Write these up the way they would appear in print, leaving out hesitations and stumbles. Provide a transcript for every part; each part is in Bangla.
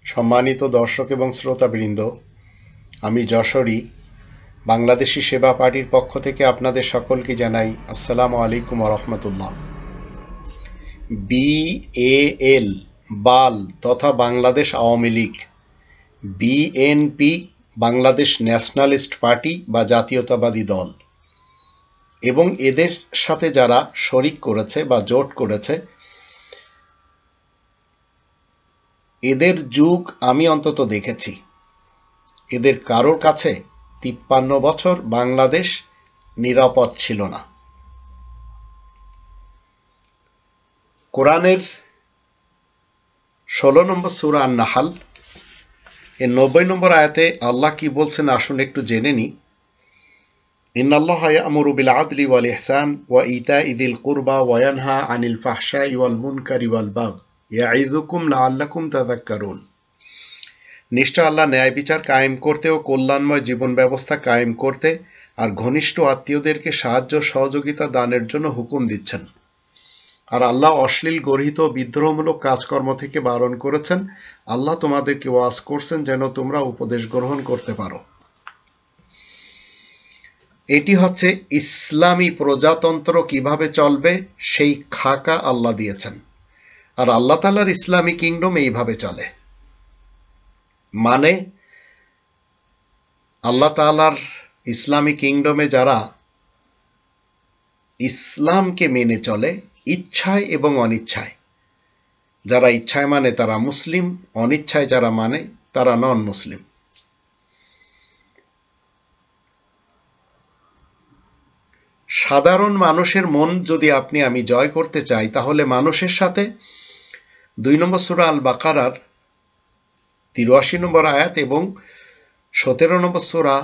সম্মানিত দর্শক এবং শ্রোতাবৃন্দ, আমি যশোরী বাংলাদেশি সেবা পার্টির পক্ষ থেকে আপনাদের সকলকে জানাই আসসালামু আলাইকুম ওয়া রাহমাতুল্লাহ। BAL বাল তথা Bangladesh Awami League, BNP Bangladesh nationalist party বা জাতীয়তাবাদী দল এবং এদের সাথে যারা শরিক করেছে বা জোট করেছে, এদের যুগ আমি অন্তত দেখেছি। এদের কারোর কাছে 53 বছর বাংলাদেশ নিরাপদ ছিল না। কোরআনের 16 নম্বর সূরা আন-নাহল এর 90 নম্বর আয়াতে আল্লাহ কি বলছেন আসুন একটু জেনে নিই। ইন্নাল্লাহা ইয়া'মুরু বিল আদলি ওয়াল ইহসান ওয়া ইতাই যিল কুরবা ওয়া ইয়ানহা আনিল ফাহশাই ওয়াল মুনকারি ওয়াল বাগই ইয়াইযুকুম লাআল্লাকুম তাযাক্কারুন। নিশ্চয় আল্লাহ ন্যায় বিচার কায়েম করতে ও কল্যাণময় জীবন ব্যবস্থা কায়েম করতে আর ঘনিষ্ঠ আত্মীয়দেরকে সাহায্য সহযোগিতা দানের জন্য হুকুম দিচ্ছেন। আর আল্লাহ অশ্লীল গর্হিত বিদ্রোহমূলক কাজকর্ম থেকে বারণ করেছেন। আল্লাহ তোমাদেরকে ওয়াজ করছেন যেন তোমরা উপদেশ গ্রহণ করতে পারো। এটি হচ্ছে ইসলামী প্রজাতন্ত্র কিভাবে চলবে সেই খাকা আল্লাহ দিয়েছেন। আর আল্লাহ তাআলার ইসলামী কিংডম এইভাবে চলে। মানে আল্লাহ তাআলার ইসলামী কিংডমে যারা ইসলামকে মেনে চলে ইচ্ছায় এবং অনিচ্ছায়, যারা ইচ্ছায় মানে তারা মুসলিম, অনিচ্ছায় যারা মানে তারা নন মুসলিম। সাধারণ মানুষের মন যদি আমি জয় করতে চাই, তাহলে মানুষের সাথে 2 নম্বর সূরা আল বাকারার 83 নম্বর আয়াত এবং 17 নম্বর সূরা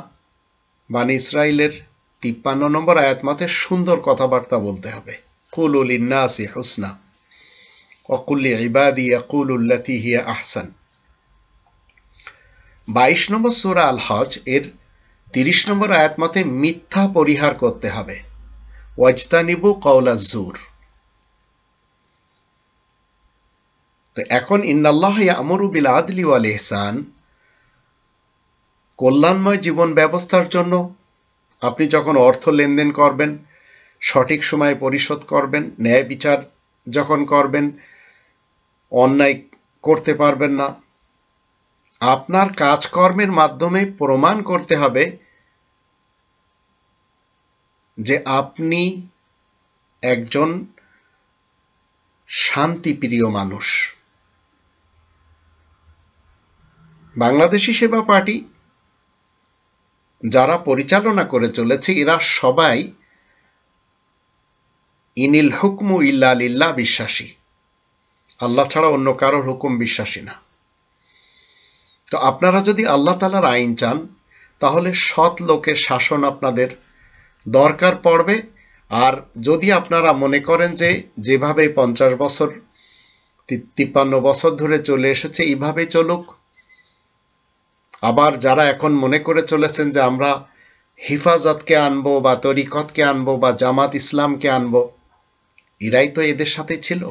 বানী ইসরাইলের 53 নম্বর আয়াত মতে সুন্দর কথাবার্তা বলতে হবে। কুলু লিন্নাসি হুসনা ওয়া কুল লিইবাদি ইয়াকুলু আল্লাতী হিয়া আহসান। 22 নম্বর সূরা আল হজ এর 30 নম্বর আয়াত মতে মিথ্যা পরিহার করতে হবে। ওয়াজতানিবু কাওলাজ জুর। তো এখন ইন্নাল্লাহা ইয়া'মুরু বিল আদলি ওয়াল ইহসান, কল্যাণময় জীবন ব্যবস্থার জন্য আপনি যখন অর্থ লেনদেন করবেন, সঠিক সময়ে পরিশোধ করবেন, ন্যায় বিচার যখন করবেন, অন্যায় করতে পারবেন না। আপনার কাজকর্মের মাধ্যমে প্রমাণ করতে হবে যে আপনি একজন শান্তিপ্রিয় মানুষ। বাংলাদেশি সেবা পার্টি যারা পরিচালনা করে চলেছে, এরা সবাই ইনিল হুকমু ইল্লা লিল্লাহ বিশ্বাসী। আল্লাহ ছাড়া অন্য কারোর হুকুম বিশ্বাসী না। তো আপনারা যদি আল্লাহ তাআলার আইন চান, তাহলে সৎ লোকের শাসন আপনাদের দরকার পড়বে। আর যদি আপনারা মনে করেন যে যেভাবে 50 বছর 53 বছর ধরে চলে এসেছে এইভাবে চলুক, আবার যারা এখন মনে করে চলেছেন যে আমরা হিফাজতকে আনবো বা তরিকতকে আনবো বা জামাত ইসলামকে আনবো, এরাই তো এদের সাথে ছিল।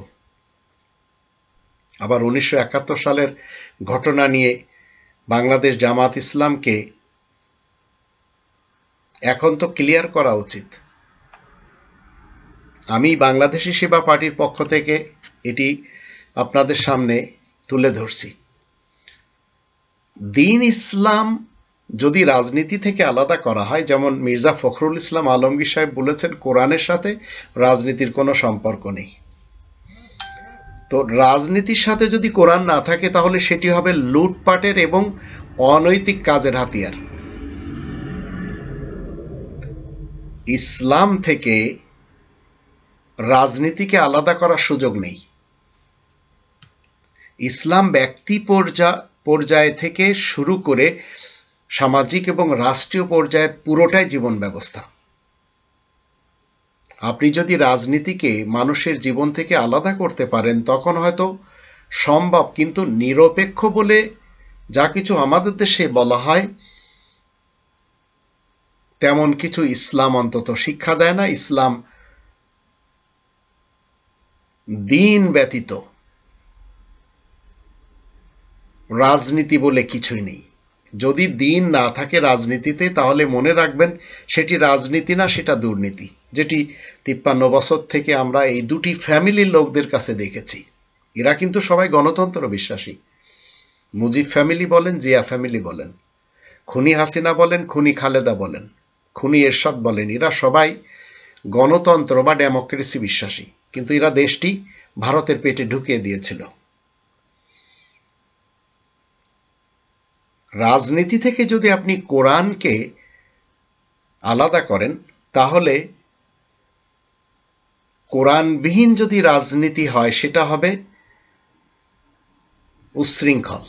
আবার 1971 সালের ঘটনা নিয়ে বাংলাদেশ জামাত ইসলামকে এখন তো ক্লিয়ার করা উচিত। আমি বাংলাদেশি সেবা পার্টির পক্ষ থেকে এটি আপনাদের সামনে তুলে ধরছি। দ্বীন ইসলাম যদি রাজনীতি থেকে আলাদা করা হয়, যেমন মির্জা ফখরুল ইসলাম আলমগীর সাহেব বলেছেন কোরআনের সাথে রাজনীতির কোনো সম্পর্ক নেই। তো রাজনীতির সাথে যদি কোরআন না থাকে, তাহলে সেটি হবে লুটপাটের এবং অনৈতিক কাজের হাতিয়ার। ইসলাম থেকে রাজনীতিকে আলাদা করার সুযোগ নেই। ইসলাম ব্যক্তি পর্যায় থেকে শুরু করে সামাজিক এবং রাষ্ট্রীয় পর্যায়ে পুরোটাই জীবন ব্যবস্থা। আপনি যদি রাজনীতিকে মানুষের জীবন থেকে আলাদা করতে পারেন, তখন হয়তো সম্ভব, কিন্তু নিরপেক্ষ বলে যা কিছু আমাদের দেশে বলা হয় তেমন কিছু ইসলাম অন্তত শিক্ষা দেয় না। ইসলাম দ্বীন ব্যতীত রাজনীতি বলে কিছুই নেই। যদি দিন না থাকে রাজনীতিতে, তাহলে মনে রাখবেন সেটি রাজনীতি না, সেটা দুর্নীতি, যেটি 53 বছর থেকে আমরা এই দুটি ফ্যামিলির লোকদের কাছে দেখেছি। এরা কিন্তু সবাই গণতন্ত্র বিশ্বাসী। মুজিব ফ্যামিলি বলেন, জিয়া ফ্যামিলি বলেন, খুনি হাসিনা বলেন, খুনি খালেদা বলেন, খুনি এরশাদ বলেন, এরা সবাই গণতন্ত্র বা ডেমোক্রেসি বিশ্বাসী, কিন্তু এরা দেশটি ভারতের পেটে ঢুকিয়ে দিয়েছিল। রাজনীতি থেকে যদি আপনি কোরআনকে আলাদা করেন, তাহলে কোরআনবিহীন যদি রাজনীতি হয়, সেটা হবে উচ্ছৃঙ্খল।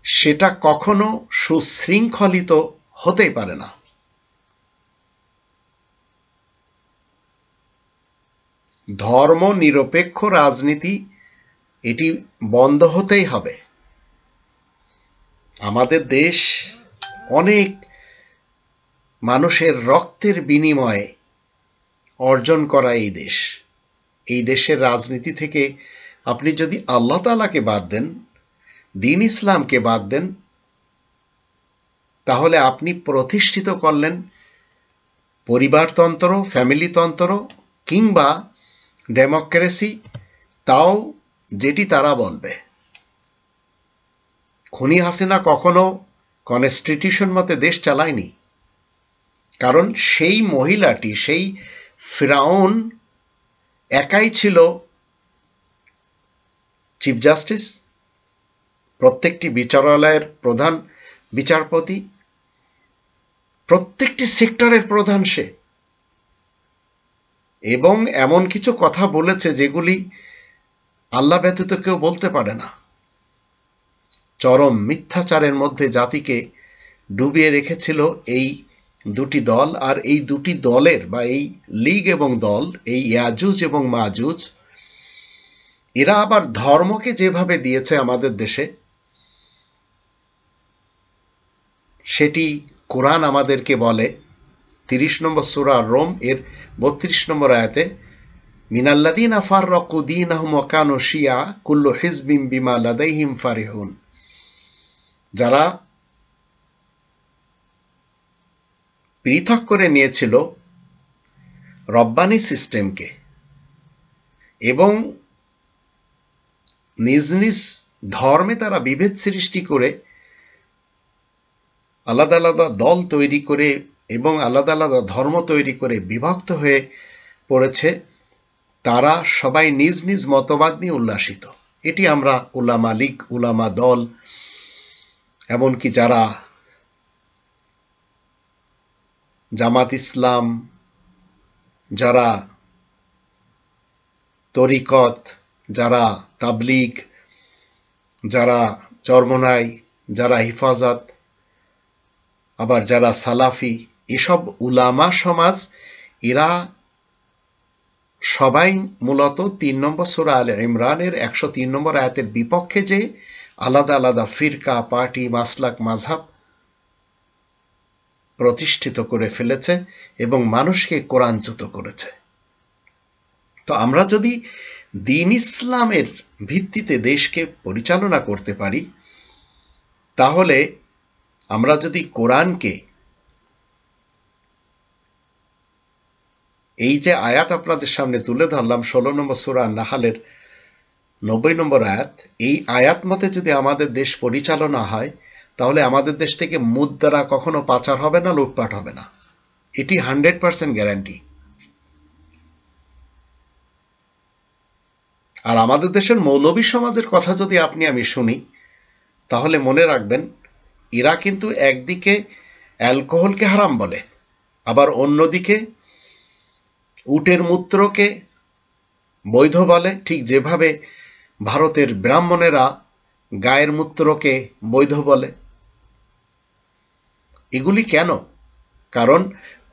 সেটা কখনো সুশৃঙ্খলিত হতেই পারে না। ধর্ম নিরপেক্ষ রাজনীতি এটি বন্ধ হতেই হবে। আমাদের দেশ অনেক মানুষের রক্তের বিনিময়ে অর্জন করা এই দেশ। এই দেশের রাজনীতি থেকে আপনি যদি আল্লাহ তাআলাকে বাদ দেন, দ্বীন ইসলামকে বাদ দেন, তাহলে আপনি প্রতিষ্ঠিত করলেন পরিবারতন্ত্র, ফ্যামিলিতন্ত্র কিংবা ডেমোক্রেসি, তাও যেটি তারা বলবে। খুনি হাসিনা কখনো কনস্টিটিউশন মতে দেশ চালায়নি, কারণ সেই মহিলাটি, সেই ফিরাউন একাই ছিল চিফ জাস্টিস, প্রত্যেকটি বিচারালয়ের প্রধান বিচারপতি, প্রত্যেকটি সেক্টরের প্রধান সে, এবং এমন কিছু কথা বলেছে যেগুলি আল্লাহ ব্যতীত কেউ বলতে পারে না। চরম মিথ্যাচারের মধ্যে জাতিকে ডুবিয়ে রেখেছিল এই দুটি দল। আর এই দুটি দলের বা এই লীগ এবং দল, এই ইয়াজুজ এবং মাজুজ, এরা আবার ধর্মকে যেভাবে দিয়েছে আমাদের দেশে, সেটি কোরআন আমাদেরকে বলে 30 নম্বর সূরা রোম এর 32 নম্বর আয়াতে, মিনাল্লাযীনা ফাররাকু দীনাহুম ওয়া কানু শিয়া কুল্লু হিজবিন বিমা লাদাইহিম ফারিহুন। যারা পৃথক করে নিয়েছিল রব্বানি সিস্টেমকে এবং নিজ নিজ ধর্মে তারা বিভেদ সৃষ্টি করে আলাদা আলাদা দল তৈরি করে এবং আলাদা আলাদা ধর্ম তৈরি করে বিভক্ত হয়ে পড়েছে, তারা সবাই নিজ নিজ মতবাদ নিয়ে উল্লাসিত। এটি আমরা উলামা লীগ, উলামা দল, এমনকি যারা জামাত ইসলাম, যারা তরিকত, যারা তাবলিগ, যারা চরমনাই, যারা হিফাজত, আবার যারা সালাফি, এসব উলামা সমাজ, এরা সবাই মূলত 3 নম্বর সূরা আলে ইমরানের 103 নম্বর আয়াতের বিপক্ষে যে আলাদা আলাদা ফিরকা, পার্টি, মাসলাক, মাযহাব প্রতিষ্ঠিত করে ফেলেছে এবং মানুষকে কোরআনচ্যুত করেছে। তো আমরা যদি দ্বীন ইসলামের ভিত্তিতে দেশকে পরিচালনা করতে পারি, তাহলে আমরা যদি কোরআনকে, এই যে আয়াত আপনাদের সামনে তুলে ধরলাম 16 নম্বর সূরা নাহলের 90 নম্বর আয়াত, এই আয়াত মতে যদি আমাদের দেশ পরিচালনা হয়, তাহলে আমাদের দেশ থেকে মুদ্রা কখনো পাচার হবে না, লুটপাট হবে না। এটি 100% গ্যারান্টি। আর আমাদের দেশের মৌলবী সমাজের কথা যদি আপনি আমি শুনি, তাহলে মনে রাখবেন এরা কিন্তু একদিকে অ্যালকোহলকে হারাম বলে, আবার অন্যদিকে উটের মূত্রকে বৈধ বলে, ঠিক যেভাবে ভারতের ব্রাহ্মণেরা গায়ের মূত্রকে বৈধ বলে। এগুলি কেন? কারণ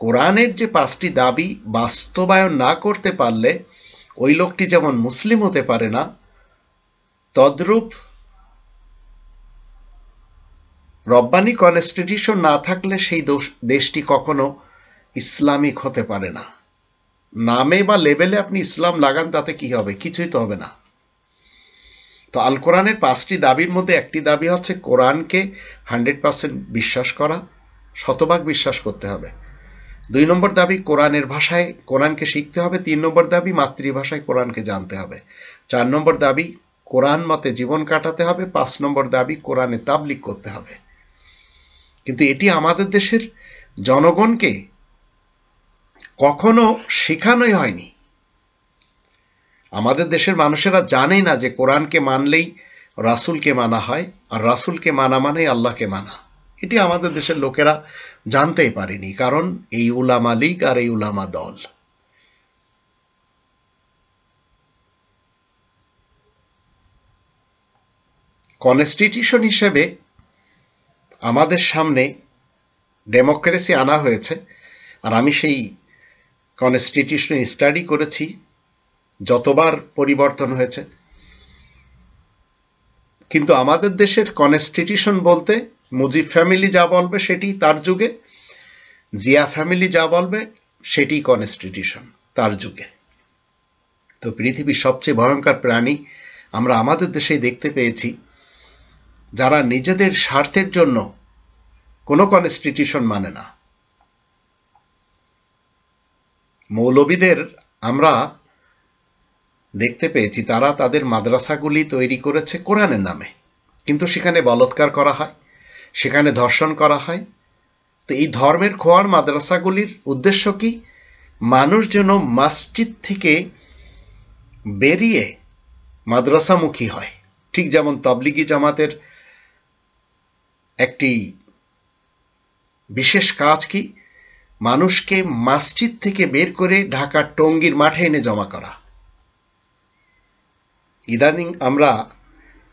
কোরআনের যে 5টি দাবি বাস্তবায়ন না করতে পারলে ওই লোকটি যেমন মুসলিম হতে পারে না, তদ্রূপ রব্বানি কনস্টিটিউশন না থাকলে সেই দেশটি কখনো ইসলামিক হতে পারে না। নামে বা লেভেলে আপনি ইসলাম লাগান, তাতে কি হবে? কিছুই তো হবে না। তো আল কোরআনের 5টি দাবির মধ্যে একটি দাবি হচ্ছে কোরআনকে 100% বিশ্বাস করা, শতভাগ বিশ্বাস করতে হবে। 2 নম্বর দাবি কোরআনের ভাষায় কোরআনকে শিখতে হবে। 3 নম্বর দাবি মাতৃভাষায় কোরআনকে জানতে হবে। 4 নম্বর দাবি কোরআন মতে জীবন কাটাতে হবে। 5 নম্বর দাবি কোরআনে তাবলীগ করতে হবে। কিন্তু এটি আমাদের দেশের জনগণকে কখনো শেখানোই হয়নি। আমাদের দেশের মানুষেরা জানেই না যে কোরআনকে মানলেই রাসূলকে মানা হয়, আর রাসূলকে মানা মানেই আল্লাহকে মানা। এটি আমাদের দেশের লোকেরা জানতেই পারেনি, কারণ এই উলামা লীগ আর এই উলামা দল। কনস্টিটিউশন হিসেবে আমাদের সামনে ডেমোক্রেসি আনা হয়েছে, আর আমি সেই কনস্টিটিউশন স্টাডি করেছি, যতবার পরিবর্তন হয়েছে। কিন্তু আমাদের দেশের কনস্টিটিউশন বলতে মুজিব ফ্যামিলি যা বলবে সেটি তার যুগে, জিয়া ফ্যামিলি যা বলবে সেটি কনস্টিটিউশন তার যুগে। তো পৃথিবীর সবচেয়ে ভয়ঙ্কর প্রাণী আমরা আমাদের দেশেই দেখতে পেয়েছি, যারা নিজেদের স্বার্থের জন্য কোনো কনস্টিটিউশন মানে না। মৌলবীদের আমরা দেখতে পেয়েছি তারা তাদের মাদ্রাসাগুলি তৈরি করেছে কোরআনের নামে, কিন্তু সেখানে বলৎকার করা হয়, সেখানে ধর্ষণ করা হয়। তো এই ধর্মের খোয়ার মাদ্রাসাগুলির উদ্দেশ্য কি? মানুষ যেন মসজিদ থেকে বেরিয়ে মাদ্রাসামুখী হয়। ঠিক যেমন তাবলিগি জামাতের একটি বিশেষ কাজ কি? মানুষকে মসজিদ থেকে বের করে ঢাকার টঙ্গীর মাঠে এনে জমা করা। ইদানিং আমরা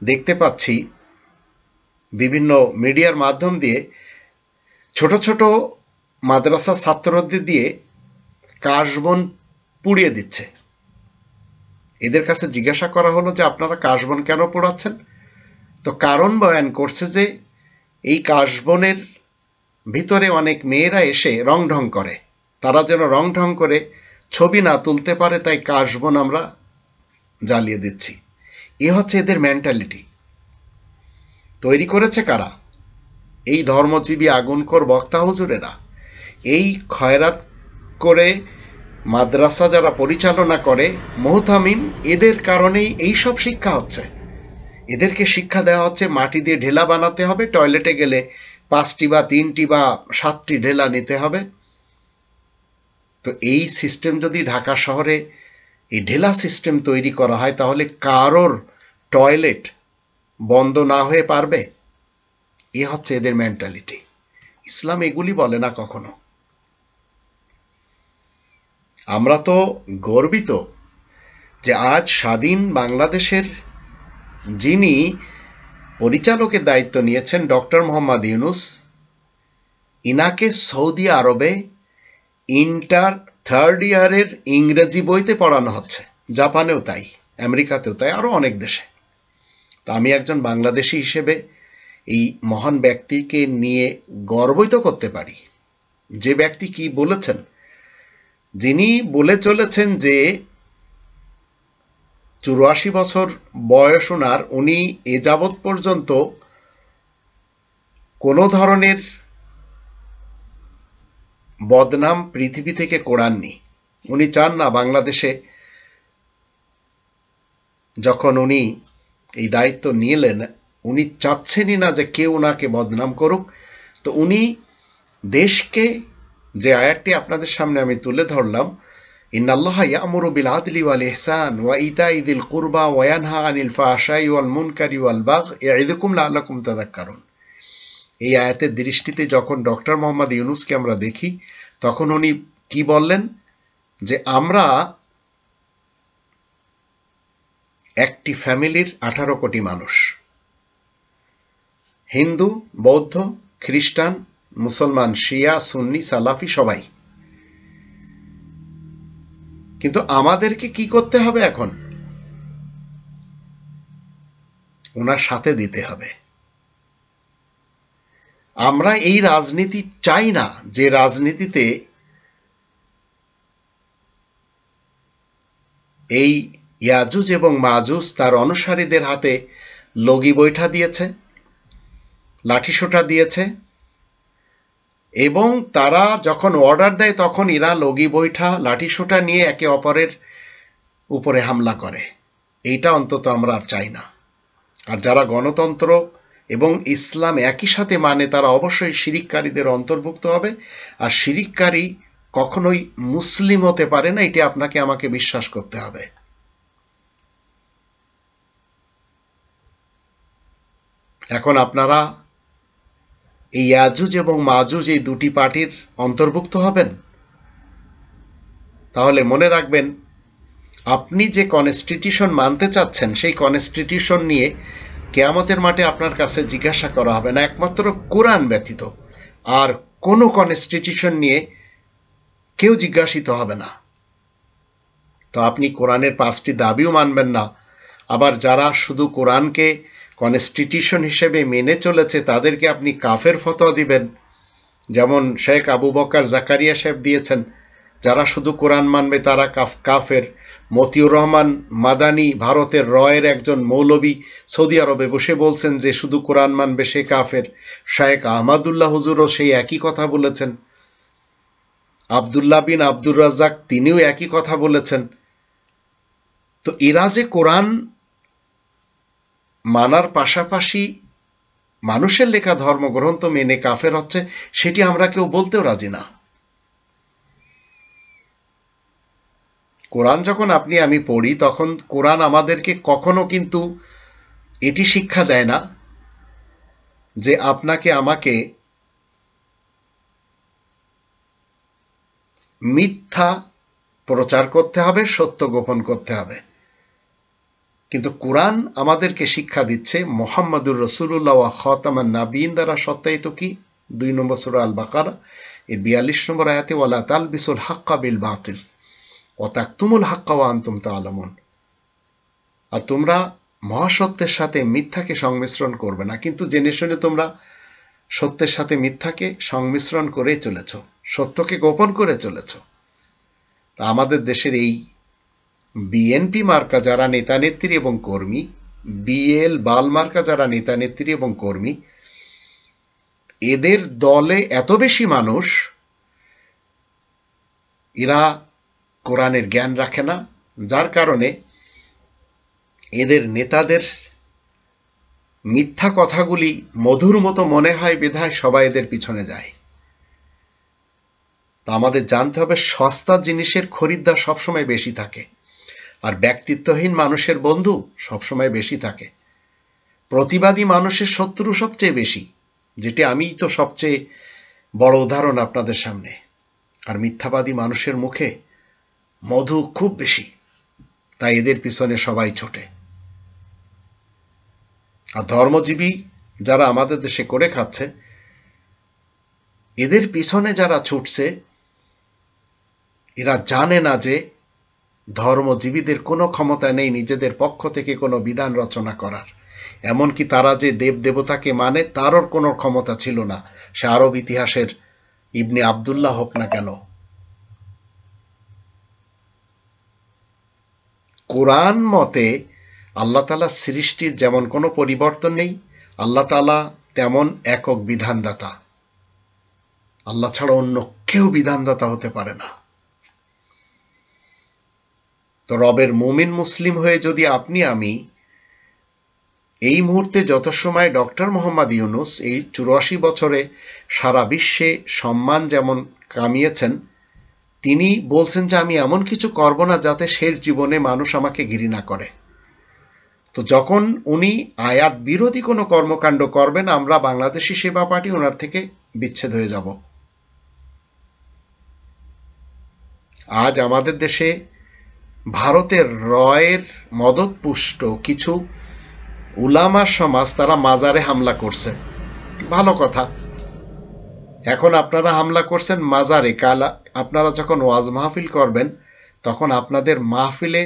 দেখতে পাচ্ছি বিভিন্ন মিডিয়ার মাধ্যম দিয়ে ছোট ছোট মাদ্রাসা ছাত্রদের দিয়ে কাশবন পুড়িয়ে দিচ্ছে। এদের কাছে জিজ্ঞাসা করা হলো যে আপনারা কাশবন কেন পোড়াচ্ছেন? তো কারণ বয়ান করছে যে এই কাশবনের ভিতরে অনেক মেয়েরা এসে রং ঢং করে, তারা যেন রং ঢং করে ছবি না তুলতে পারে, তাই কাশবন আমরা জ্বালিয়ে দিচ্ছি। এ হচ্ছে এদের মেন্টালিটি। তৈরি করেছে কারা? এই ধর্মজীবী আগুনখোর বক্তা হুজুরেরা। এই খয়রাত করে মাদ্রাসা যারা পরিচালনা করে মুহতামিম, এদের কারণেই এই সব শিক্ষা হচ্ছে। এদেরকে শিক্ষা দেওয়া হচ্ছে মাটি দিয়ে ঢেলা বানাতে হবে, টয়লেটে গেলে 5টি বা 3টি বা 7টি ঢেলা নিতে হবে। তো এই সিস্টেম যদি ঢাকা শহরে এই ঢেলা সিস্টেম তৈরি করা হয়, তাহলে কারোর টয়লেট বন্ধ না হয়ে পারবে? এ হচ্ছে এদের মেন্টালিটি। ইসলাম এগুলি বলে না কখনো। আমরা তো গর্বিত যে আজ স্বাধীন বাংলাদেশের যিনি পরিচালকের দায়িত্ব নিয়েছেন ডক্টর মোহাম্মদ ইউনূস, ইনাকে সৌদি আরবে ইন্টার 3rd ইয়ারের ইংরেজি বইতে পড়ানো হচ্ছে। জাপানেও তাই, আমেরিকাতেও তাই, আরো অনেক দেশে। তো আমি একজন বাংলাদেশী হিসেবে এই মহান ব্যক্তিকে নিয়ে গর্বিত করতে পারি। যে ব্যক্তি কি বলেছেন, যিনি বলে চলেছেন যে 84 বছর বয়স ওনার, উনি এ যাবৎ পর্যন্ত কোনো ধরনের বদনাম পৃথিবী থেকে কোড়াননি। উনি চান না বাংলাদেশে, যখন উনি এই দায়িত্ব নিলেন, উনি চাচ্ছেনই না যে কেউ ওনাকে বদনাম করুক। তো উনি দেশকে, যে আয়াতটি আপনাদের সামনে আমি তুলে ধরলাম, ইন্নাল্লাহা ইয়া'মুরু বিল আদলি ওয়াল ইহসান ওয়া ইতাই যিল কুরবা ওয়া ইয়ানহা আনিল ফাহশাই ওয়াল মুনকারি ওয়াল বাগই ইয়া'iযুকুম লাআল্লাকুম তাযাক্কারুন। এই আয়াতের দৃষ্টিতে যখন ডক্টর মোহাম্মদ ইউনূসকে আমরা দেখি, তখন উনি কি বললেন? যে আমরা একটি ফ্যামিলির 18 কোটি মানুষ, হিন্দু, বৌদ্ধ, খ্রিস্টান, মুসলমান, শিয়া, সুন্নি, সালাফি সবাই। কিন্তু আমাদেরকে কি করতে হবে এখন? ওনার সাথে দিতে হবে। আমরা এই রাজনীতি চাই না, যে রাজনীতিতে এই ইয়াজুজ এবং মাজুজ তার অনুসারীদের হাতে লগি বৈঠা দিয়েছে, লাঠিসোঁটা দিয়েছে, এবং তারা যখন অর্ডার দেয় তখন এরা লগি বৈঠা লাঠিসোঁটা নিয়ে একে অপরের উপরে হামলা করে। এইটা অন্তত আমরা আর চাই না। আর যারা গণতন্ত্র এবং ইসলাম একই সাথে মানে তারা অবশ্যই শিরিককারীদের অন্তর্ভুক্ত হবে। আর শিরিককারী কখনোই মুসলিম হতে পারে না, এটি আপনাকে আমাকে বিশ্বাস করতে হবে। এখন আপনারা এই ইয়াজুজ এবং মাজুজ এই দুটি পার্টির অন্তর্ভুক্ত হবেন? তাহলে মনে রাখবেন, আপনি যে কনস্টিটিউশন মানতে চাচ্ছেন সেই কনস্টিটিউশন নিয়ে কিয়ামতের মাঠে আপনার কাছে জিজ্ঞাসা করা হবে না, একমাত্র কোরআন ব্যতীত আর কোনো কনস্টিটিউশন নিয়ে কেউ জিজ্ঞাসিত হবে না। তো আপনি কোরআনের 5টি দাবিও মানবেন না, আবার যারা শুধু কোরআনকে কনস্টিটিউশন হিসেবে মেনে চলেছে তাদেরকে আপনি কাফের ফতোয়া দিবেন, যেমন শেখ আবু বকর জাকারিয়া সাহেব দিয়েছেন, যারা শুধু কোরআন মানবে তারা কাফের। মতিউর রহমান মাদানী ভারতের রয়ের একজন মৌলবী সৌদি আরবে বসে বলছেন যে শুধু কোরআন মানবে সে কাফের। শেখ আহমদুল্লাহ হুজুরও সেই একই কথা বলেছেন। আব্দুল্লাহ বিন আব্দুর রাজ্জাক তিনিও একই কথা বলেছেন। তো এরা যে কোরআন মানার পাশাপাশি মানুষের লেখা ধর্মগ্রন্থ মেনে কাফের হচ্ছে, সেটি আমরা কেউ বলতেও রাজি না। কোরআন যখন আপনি আমি পড়ি তখন কোরআন আমাদেরকে কখনো কিন্তু এটি শিক্ষা দেয় না যে আপনাকে আমাকে মিথ্যা প্রচার করতে হবে, সত্য গোপন করতে হবে। কিন্তু কোরআন আমাদেরকে শিক্ষা দিচ্ছে মুহাম্মাদুর রাসূলুল্লাহ ওয়া খাতামান নাবিয়িন দ্বারা সত্যায়িত কি 2 নম্বর সূরা আল বাকারা এর 42 নম্বর আয়াতে ওয়ালা তালবিসুল হাক্কা বিল বাতিল ওয়া তাকতুমুল হাক্কা ওয়া আনতুম তা'লামুন। আর তোমরা মহাসত্যের সাথে মিথ্যাকে সংমিশ্রণ করবে না, কিন্তু জেনে শুনে তোমরা সত্যের সাথে মিথ্যাকে সংমিশ্রণ করে চলেছ, সত্যকে গোপন করে চলেছ। তা আমাদের দেশের এই বিএনপি মার্কা যারা নেতানেত্রী এবং কর্মী, বিএল বাল মার্কা যারা নেতানেত্রী এবং কর্মী, এদের দলে এত বেশি মানুষ, এরা কোরআনের জ্ঞান রাখে না, যার কারণে এদের নেতাদের মিথ্যা কথাগুলি মধুর মতো মনে হয় বিধায় সবাই এদের পিছনে যায়। তা আমাদের জানতে হবে সস্তা জিনিসের খরিদ্দার সবসময় বেশি থাকে, আর ব্যক্তিত্বহীন মানুষের বন্ধু সবসময় বেশি থাকে। প্রতিবাদী মানুষের শত্রু সবচেয়ে বেশি, যেটি আমি তো সবচেয়ে বড় উদাহরণ আপনাদের সামনে। আর মিথ্যাবাদী মানুষের মুখে মধু খুব বেশি, তাই এদের পিছনে সবাই ছোটে। আর ধর্মজীবী যারা আমাদের দেশে করে খাচ্ছে, এদের পিছনে যারা ছুটছে এরা জানে না যে ধর্মজীবীদের কোনো ক্ষমতা নেই নিজেদের পক্ষ থেকে কোনো বিধান রচনা করার। এমনকি তারা যে দেব দেবতাকে মানে তারও কোনো ক্ষমতা ছিল না, সে আরব ইতিহাসের ইবনে আবদুল্লাহ হোক না কেন। কোরআন মতে আল্লাহ তাআলা সৃষ্টির যেমন কোনো পরিবর্তন নেই, আল্লাহ তাআলা তেমন একক বিধানদাতা। আল্লাহ ছাড়া অন্য কেউ বিধানদাতা হতে পারে না। তো রবের মুমিন মুসলিম হয়ে যদি আপনি আমি এই মুহূর্তে যত সময় ডক্টর মোহাম্মদ ইউনূস এই 84 বছরে সারা বিশ্বে সম্মান যেমন কামিয়েছেন, তিনি বলছেন যে আমি এমন কিছু করব না যাতে শেষ জীবনে মানুষ আমাকে ঘৃণা করে। তো যখন উনি আয়াত বিরোধী কোনো কর্মকাণ্ড করবেন, আমরা বাংলাদেশি সেবা পার্টি ওনার থেকে বিচ্ছেদ হয়ে যাব। আজ আমাদের দেশে ভারতের রয়ের মদতপুষ্ট কিছু উলামা সমাজ তারা মাজারে হামলা করছে, ভালো কথা। এখন আপনারা হামলা করছেন মাজারে, কাল আপনারা যখন ওয়াজ মাহফিল করবেন তখন আপনাদের মাহফিলে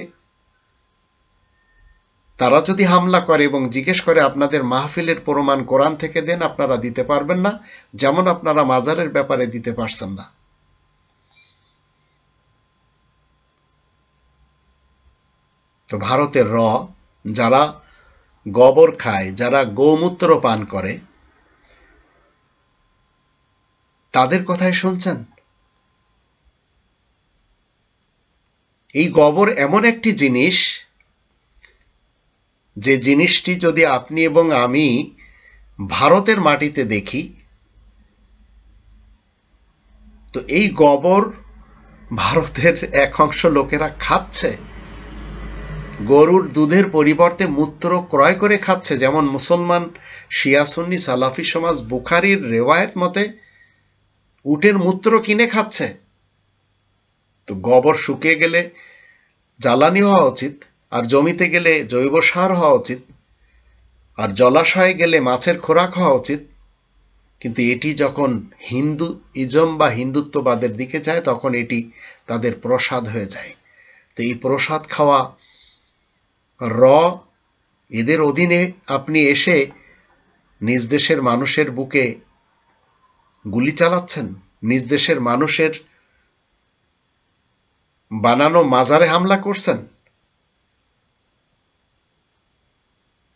তারা যদি হামলা করে এবং জিজ্ঞেস করে আপনাদের মাহফিলের প্রমাণ কোরআন থেকে দেন, আপনারা দিতে পারবেন না, যেমন আপনারা মাজারের ব্যাপারে দিতে পারছেন না। তো ভারতের যারা গোবর খায়, যারা গোমূত্র পান করে, তাদের কথাই শুনছেন? এই গোবর এমন একটি জিনিস, যে জিনিসটি যদি আপনি এবং আমি ভারতের মাটিতে দেখি, তো এই গোবর ভারতের এক অংশ লোকেরা খাচ্ছে। গরুর দুধের পরিবর্তে মূত্র ক্রয় করে খাচ্ছে। যেমন মুসলমান শিয়া সুন্নি সালাফি সমাজ বুখারীর রেওয়ায়েত মতে উটের মূত্র কিনে খাচ্ছে। তো গোবর শুকিয়ে গেলে জ্বালানি হওয়া উচিত, আর জমিতে গেলে জৈব সার হওয়া উচিত, আর জলাশয়ে গেলে মাছের খোরাক হওয়া উচিত। কিন্তু এটি যখন হিন্দুইজম বা হিন্দুত্ববাদের দিকে যায়, তখন এটি তাদের প্রসাদ হয়ে যায়। তো এই প্রসাদ খাওয়া এদের অধীনে আপনি এসে নিজ দেশের মানুষের বুকে গুলি চালাচ্ছেন, নিজ দেশের মানুষের বানানো মাজারে হামলা করছেন।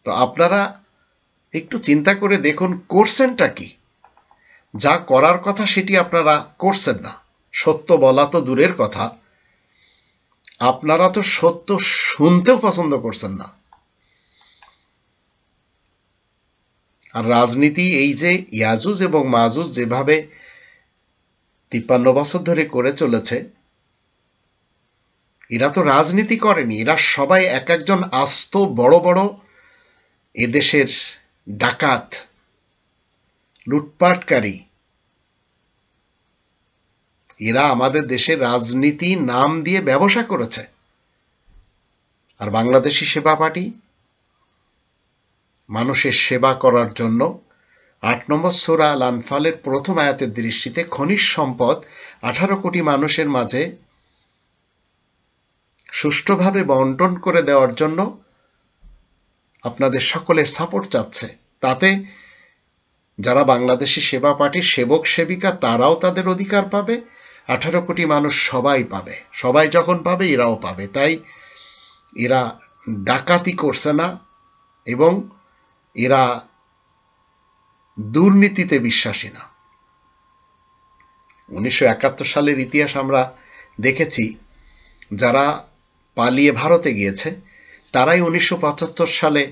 তো আপনারা একটু চিন্তা করে দেখুন, করছেনটা কি? যা করার কথা সেটি আপনারা করছেন না। সত্য বলা তো দূরের কথা, আপনারা তো সত্য শুনতেও পছন্দ করছেন না। আর রাজনীতি, এই যে ইয়াজুজ এবং মাজুজ যেভাবে 53 বছর ধরে করে চলেছে, এরা তো রাজনীতি করেনি, এরা সবাই এক একজন আস্ত বড় বড় এদেশের ডাকাত, লুটপাটকারী। এরা আমাদের দেশের রাজনীতি নাম দিয়ে ব্যবসা করেছে। আর বাংলাদেশি সেবা পার্টি মানুষের সেবা করার জন্য 8 নম্বর সূরা আল আনফালের প্রথম আয়াতের দৃষ্টিতে খনিজ সম্পদ 18 কোটি মানুষের মাঝে সুষ্ঠুভাবে বন্টন করে দেওয়ার জন্য আপনাদের সকলের সাপোর্ট চাচ্ছে। তাতে যারা বাংলাদেশি সেবা পার্টির সেবক সেবিকা, তারাও তাদের অধিকার পাবে, 18 কোটি মানুষ সবাই পাবে। সবাই যখন পাবে, এরাও পাবে। তাই এরা ডাকাতি করছে না, এবং এরা দুর্নীতিতে বিশ্বাসী না। 1971 সালের ইতিহাস আমরা দেখেছি, যারা পালিয়ে ভারতে গিয়েছে তারাই 1975 সালে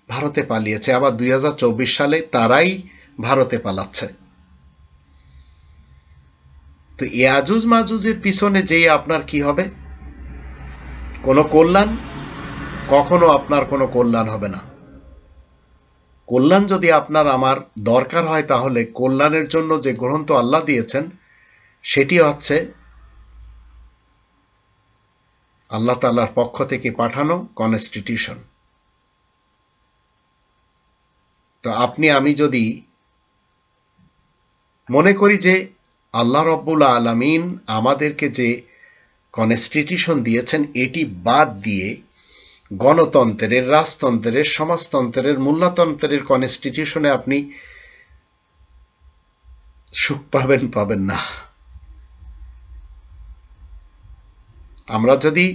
ভারতে পালিয়েছে, আবার 2024 সালে তারাই ভারতে পালাচ্ছে। তো ইয়াজুজ মাজুজের পিছনে যেই আপনার কি হবে? কোনো কল্যাণ? কখনো আপনার কোনো কল্যাণ হবে না। কল্যাণ যদি আপনার আমার দরকার হয়, তাহলে কল্যাণের জন্য যে গ্রন্থ আল্লাহ দিয়েছেন সেটি হচ্ছে আল্লাহ তাআলার পক্ষ থেকে পাঠানো কনস্টিটিউশন। তো আপনি আমি যদি মনে করি যে আল্লাহ রাব্বুল আলামিন আমাদেরকে যে কনস্টিটিউশন দিয়েছেন এটি বাদ দিয়ে গণতন্ত্রের, রাজতন্ত্রের, সমাজতন্ত্রের, মূল্যতন্ত্রের কনস্টিটিউশনে আপনি সুখ পাবেন না। আমরা যদি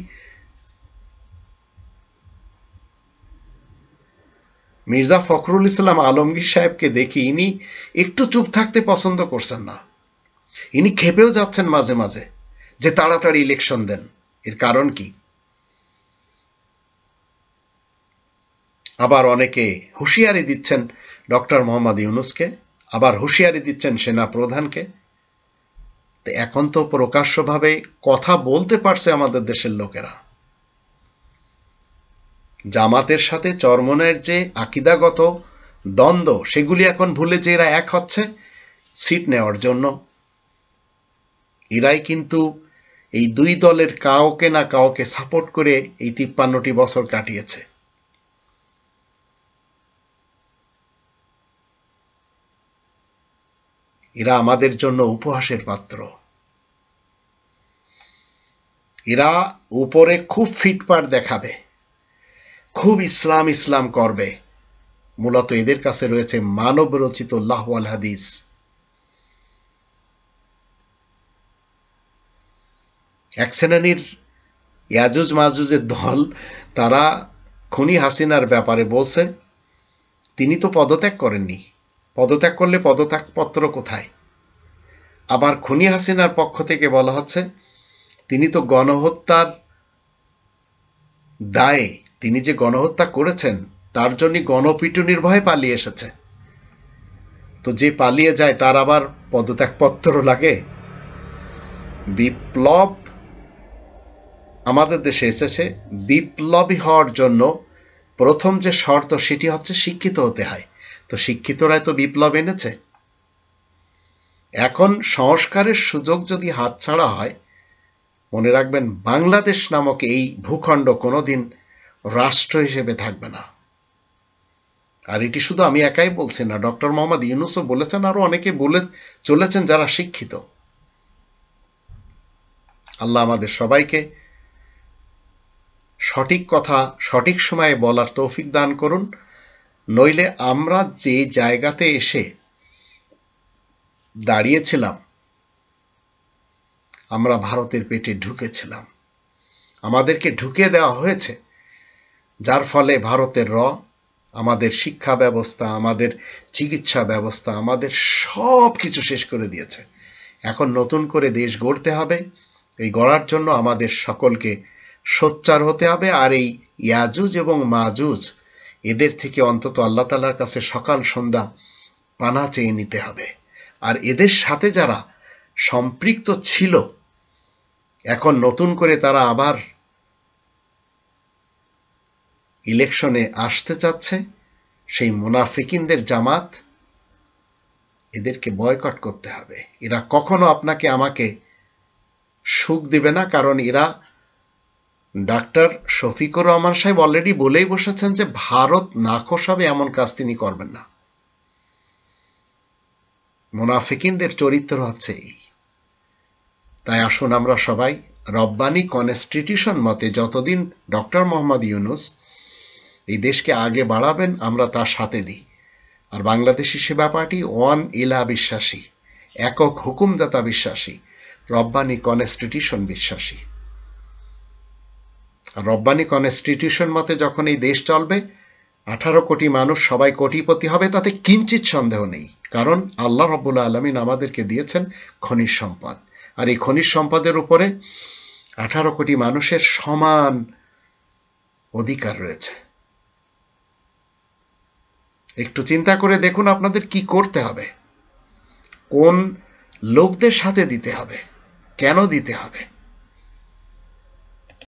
মির্জা ফখরুল ইসলাম আলমগীর সাহেবকে দেখি, ইনি একটু চুপ থাকতে পছন্দ করছেন না। ইনি খেপেও যাচ্ছেন মাঝে মাঝে যে তাড়াতাড়ি ইলেকশন দেন। এর কারণ কি? আবার অনেকে হুঁশিয়ারি দিচ্ছেন ডক্টর মোহাম্মদ ইউনূসকে, আবার হুঁশিয়ারি দিচ্ছেন সেনা প্রধানকে। এখন তো প্রকাশ্যভাবে কথা বলতে পারছে আমাদের দেশের লোকেরা। জামাতের সাথে চরমনের যে আকীদাগত দ্বন্দ্ব, সেগুলি এখন ভুলে যে এরা এক হচ্ছে সিট নেওয়ার জন্য। এরাই কিন্তু এই দুই দলের কাউকে না কাউকে সাপোর্ট করে এই 53টি বছর কাটিয়েছে। এরা আমাদের জন্য উপহাসের পাত্র। এরা উপরে খুব ফিটপাট দেখাবে, খুব ইসলাম ইসলাম করবে। মূলত এদের কাছে রয়েছে মানব রচিত লাহু আল হাদিস। এক শ্রেণীর ইয়াজুজ মাজুজের দল তারা খুনি হাসিনার ব্যাপারে বলছে তিনি তো পদত্যাগ করেননি, পদত্যাগ করলে পদত্যাগপত্র কোথায়? আবার খুনি হাসিনার পক্ষ থেকে বলা হচ্ছে তিনি তো গণহত্যার দায়ে, তিনি যে গণহত্যা করেছেন তার জন্য গণপিটুনির ভয়ে পালিয়ে এসেছে। তো যে পালিয়ে যায় তার আবার পদত্যাগপত্র লাগে? বিপ্লব আমাদের দেশে এসেছে, বিপ্লবী হওয়ার জন্য প্রথম যে শর্ত সেটি হচ্ছে শিক্ষিত হতে হয়। তো শিক্ষিতরাই তো বিপ্লব এনেছে। এখন সংস্কারের সুযোগ যদি হাতছাড়া হয়, মনে রাখবেন বাংলাদেশ নামক এই ভূখণ্ড কোনোদিন রাষ্ট্র হিসেবে থাকবে না। আর এটি শুধু আমি একাই বলছি না, ডক্টর মোহাম্মদ ইউনূসও বলেছেন, আরো অনেকে বলে চলেছেন যারা শিক্ষিত। আল্লাহ আমাদের সবাইকে সঠিক কথা সঠিক সময়ে বলার তৌফিক দান করুন, নইলে আমরা যে জায়গাতে এসে দাঁড়িয়েছিলাম, আমরা ভারতের পেটে ঢুকেছিলাম, আমাদেরকে ঢুকে দেওয়া হয়েছে, যার ফলে ভারতের আমাদের শিক্ষা ব্যবস্থা, আমাদের চিকিৎসা ব্যবস্থা, আমাদের সব কিছু শেষ করে দিয়েছে। এখন নতুন করে দেশ গড়তে হবে। এই গড়ার জন্য আমাদের সকলকে সোচ্চার হতে হবে। আর এই ইয়াজুজ এবং মাজুজ এদের থেকে অন্তত আল্লাহ তাআলার কাছে সকাল সন্ধ্যা পানা চেয়ে নিতে হবে। আর এদের সাথে যারা সম্পৃক্ত ছিল, এখন নতুন করে তারা আবার ইলেকশনে আসতে চাচ্ছে, সেই মুনাফিকিনদের জামাত, এদেরকে বয়কট করতে হবে। এরা কখনো আপনাকে আমাকে সুখ দিবে না, কারণ এরা, ডাক্তার শফিকুর রহমান সাহেব অলরেডি বলেই বসেছেন যে ভারত নাখোশ হবে এমন কাজ তিনি করবেন না। মুনাফিকিনদের চরিত্র হচ্ছে এই। তাই আসুন আমরা সবাই রব্বানি কনস্টিটিউশন মতে যতদিন ডক্টর মোহাম্মদ ইউনূস এই দেশকে আগে বাড়াবেন আমরা তার সাথে দিই। আর বাংলাদেশি সেবা পার্টি ওয়ান ইলা বিশ্বাসী, একক হুকুমদাতা বিশ্বাসী, রব্বানি কনস্টিটিউশন বিশ্বাসী। আর রব্বানি কনস্টিটিউশন মতে যখন এই দেশ চলবে, 18 কোটি মানুষ সবাই কোটিপতি হবে, তাতে কিঞ্চিত সন্দেহ নেই। কারণ আল্লাহ রাব্বুল আলামিন আমাদেরকে দিয়েছেন খনিজ সম্পদ, আর এই খনিজ সম্পদের উপরে 18 কোটি মানুষের সমান অধিকার রয়েছে। একটু চিন্তা করে দেখুন আপনাদের কি করতে হবে, কোন লোকদের সাথে দিতে হবে, কেন দিতে হবে।